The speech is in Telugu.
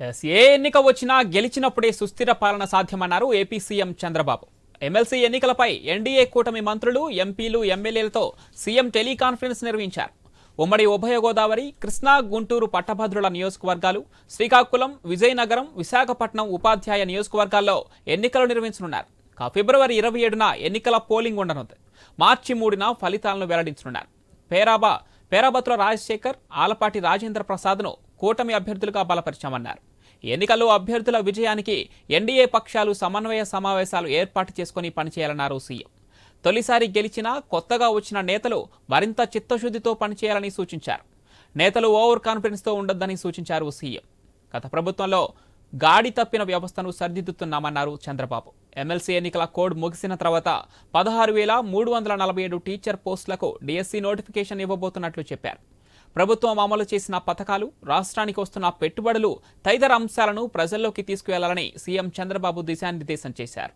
ఏ ఎన్నిక వచ్చినా గెలిచినప్పుడే సుస్థిర పాలన సాధ్యమన్నారు ఏపీ సీఎం చంద్రబాబు. ఎమ్మెల్సీ ఎన్నికలపై ఎన్డీఏ కూటమి మంత్రులు, ఎంపీలు, ఎమ్మెల్యేలతో సీఎం టెలికాన్ఫరెన్స్ నిర్వహించారు. ఉమ్మడి ఉభయ గోదావరి, కృష్ణా, గుంటూరు పట్టభద్రుల నియోజకవర్గాలు, శ్రీకాకుళం, విజయనగరం, విశాఖపట్నం ఉపాధ్యాయ నియోజకవర్గాల్లో ఎన్నికలు నిర్వహించనున్నారు. ఫిబ్రవరి 27న ఎన్నికల పోలింగ్ ఉండనుంది. మార్చి 3న ఫలితాలను వెల్లడించనున్నారు. పేరాబత్తుల రాజశేఖర్, ఆలపాటి రాజేంద్ర ప్రసాద్ను కూటమి అభ్యర్థులుగా బలపరిచామన్నారు. ఎన్నికల్లో అభ్యర్థుల విజయానికి ఎన్డీఏ పక్షాలు సమన్వయ సమావేశాలు ఏర్పాటు చేసుకుని పనిచేయాలన్నారు సీఎం. తొలిసారి గెలిచినా కొత్తగా వచ్చిన నేతలు మరింత చిత్తశుద్ధితో పనిచేయాలని సూచించారు. నేతలు ఓవర్ కాన్ఫిడెన్స్తో ఉండొద్దని సూచించారు సీఎం. గత ప్రభుత్వంలో గాడి తప్పిన వ్యవస్థను సరిదిద్దుతున్నామన్నారు చంద్రబాబు. ఎమ్మెల్సీ ఎన్నికల కోడ్ ముగిసిన తర్వాత 16,347 టీచర్ పోస్టులకు డిఎస్సీ నోటిఫికేషన్ ఇవ్వబోతున్నట్లు చెప్పారు. ప్రభుత్వం అమలు చేసిన పథకాలు, రాష్ట్రానికి వస్తున్న పెట్టుబడులు తదితర అంశాలను ప్రజల్లోకి తీసుకువెళ్లాలని సీఎం చంద్రబాబు దిశానిర్దేశం చేశారు.